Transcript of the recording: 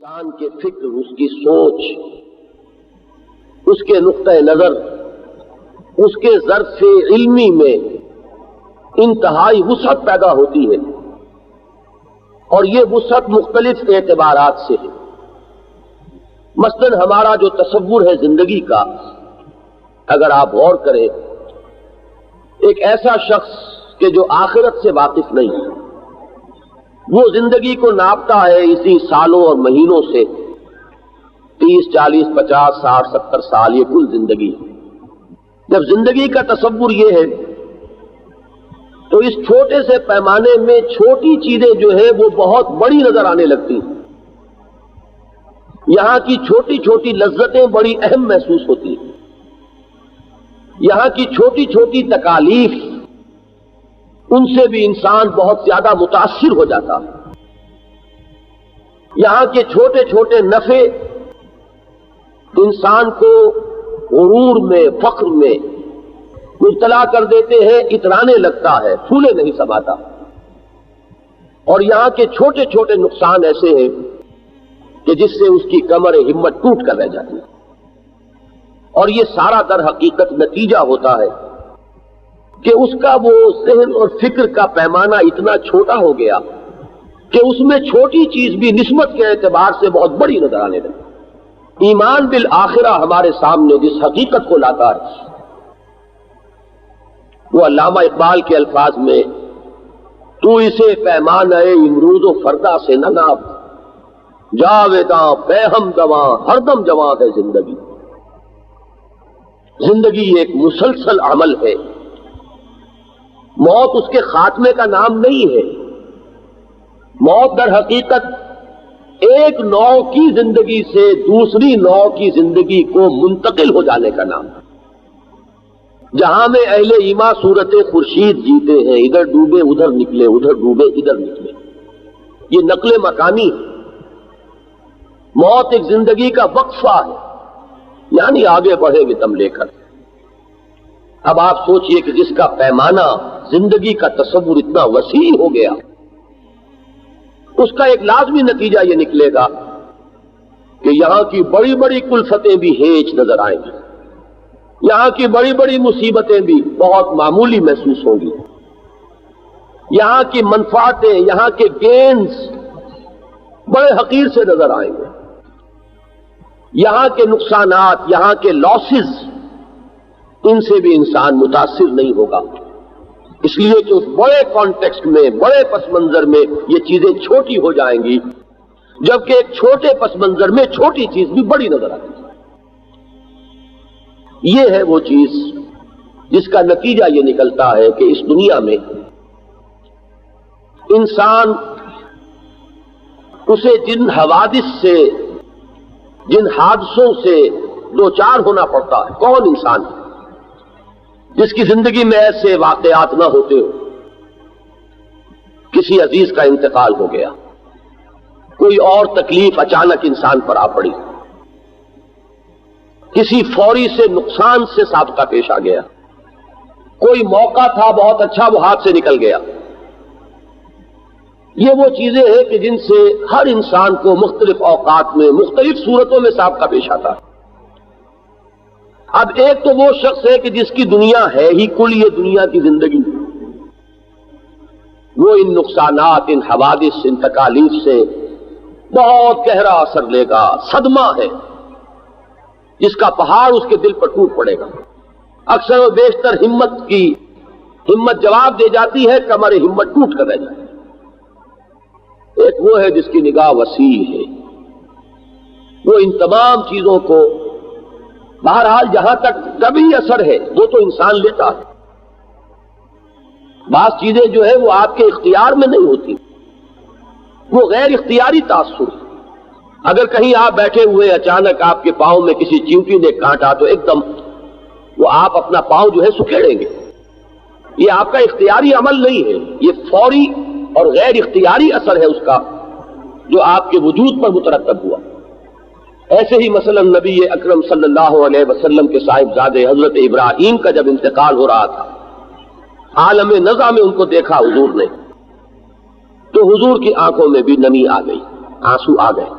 انسان کے فکر، اس کی سوچ، اس کے نقطہ نظر، اس کے ظرف علمی میں انتہائی وسعت پیدا ہوتی ہے، اور یہ وسعت مختلف اعتبارات سے ہے۔ مثلاً ہمارا جو تصور ہے زندگی کا، اگر آپ غور کریں، ایک ایسا شخص کہ جو آخرت سے واقف نہیں ہے، وہ زندگی کو ناپتا ہے اسی سالوں اور مہینوں سے، 30، 40، 50، 60، 70 سال، یہ کل زندگی ہے۔ جب زندگی کا تصور یہ ہے تو اس چھوٹے سے پیمانے میں چھوٹی چیزیں جو ہے وہ بہت بڑی نظر آنے لگتی ہیں۔ یہاں کی چھوٹی چھوٹی لذتیں بڑی اہم محسوس ہوتی ہیں، یہاں کی چھوٹی چھوٹی تکالیف، ان سے بھی انسان بہت زیادہ متاثر ہو جاتا ہے۔ یہاں کے چھوٹے چھوٹے نفع انسان کو غرور میں، فخر میں مبتلا کر دیتے ہیں، اترانے لگتا ہے، پھولے نہیں سماتا۔ اور یہاں کے چھوٹے چھوٹے نقصان ایسے ہیں کہ جس سے اس کی کمر ہمت ٹوٹ کر رہ جاتی ہے۔ اور یہ سارا در حقیقت نتیجہ ہوتا ہے کہ اس کا وہ ذہن اور فکر کا پیمانہ اتنا چھوٹا ہو گیا کہ اس میں چھوٹی چیز بھی نسبت کے اعتبار سے بہت بڑی نظر آنے لگی۔ ایمان بالآخرہ ہمارے سامنے جس حقیقت کو لاتا ہے، وہ علامہ اقبال کے الفاظ میں تو اسے پیمانہ امروز و فردا سے نہ ناپ، جاویداں بے ہم دواں ہر دم جواں ہے زندگی۔ زندگی ایک مسلسل عمل ہے، موت اس کے خاتمے کا نام نہیں ہے۔ موت در حقیقت ایک نوع کی زندگی سے دوسری نوع کی زندگی کو منتقل ہو جانے کا نام ہے۔ جہاں میں اہل ایمان صورت خورشید جیتے ہیں، ادھر ڈوبے ادھر نکلے، ادھر ڈوبے ادھر نکلے، یہ نقل مکانی ہے۔ موت ایک زندگی کا وقفہ ہے، یعنی آگے بڑھے گے دم لے کر۔ اب آپ سوچئے کہ جس کا پیمانہ زندگی کا تصور اتنا وسیع ہو گیا، اس کا ایک لازمی نتیجہ یہ نکلے گا کہ یہاں کی بڑی بڑی کلفتیں بھی ہیچ نظر آئیں گی، یہاں کی بڑی بڑی مصیبتیں بھی بہت معمولی محسوس ہوں گی، یہاں کی منفعتیں، یہاں کے گینز بڑے حقیر سے نظر آئیں گے، یہاں کے نقصانات، یہاں کے لاسز، ان سے بھی انسان متاثر نہیں ہوگا، اس لیے کہ اس بڑے کانٹیکسٹ میں، بڑے پس منظر میں یہ چیزیں چھوٹی ہو جائیں گی، جبکہ ایک چھوٹے پس منظر میں چھوٹی چیز بھی بڑی نظر آتی ہے۔ یہ ہے وہ چیز جس کا نتیجہ یہ نکلتا ہے کہ اس دنیا میں انسان اسے جن حوادث سے، جن حادثوں سے دوچار ہونا پڑتا ہے، کون انسان ہے جس کی زندگی میں ایسے واقعات نہ ہوتے ہو؟ کسی عزیز کا انتقال ہو گیا، کوئی اور تکلیف اچانک انسان پر آ پڑی، کسی فوری سے نقصان سے سابقہ پیش آ گیا، کوئی موقع تھا بہت اچھا وہ ہاتھ سے نکل گیا۔ یہ وہ چیزیں ہیں کہ جن سے ہر انسان کو مختلف اوقات میں، مختلف صورتوں میں سابقہ پیش آتا ہے۔ اب ایک تو وہ شخص ہے کہ جس کی دنیا ہے ہی کل یہ دنیا کی زندگی، وہ ان نقصانات، ان حوادث، ان تکالیف سے بہت گہرا اثر لے گا، صدمہ ہے جس کا پہاڑ اس کے دل پر ٹوٹ پڑے گا۔ اکثر و بیشتر ہمت جواب دے جاتی ہے، کمر ہمت ٹوٹ کر رہ جاتی ہے۔ ایک وہ ہے جس کی نگاہ وسیع ہے، وہ ان تمام چیزوں کو بہرحال جہاں تک طبعی اثر ہے وہ تو انسان لیتا ہے۔ بعض چیزیں جو ہے وہ آپ کے اختیار میں نہیں ہوتی، وہ غیر اختیاری تاثر۔ اگر کہیں آپ بیٹھے ہوئے اچانک آپ کے پاؤں میں کسی چیونٹی نے کاٹا تو ایک دم وہ آپ اپنا پاؤں جو ہے سکیڑیں گے، یہ آپ کا اختیاری عمل نہیں ہے، یہ فوری اور غیر اختیاری اثر ہے اس کا جو آپ کے وجود پر مترتب ہوا۔ ایسے ہی مثلا نبی اکرم صلی اللہ علیہ وسلم کے صاحبزادے حضرت ابراہیم کا جب انتقال ہو رہا تھا، عالم نزع میں ان کو دیکھا حضور نے، تو حضور کی آنکھوں میں بھی نمی آ گئی، آنسو آ گئے۔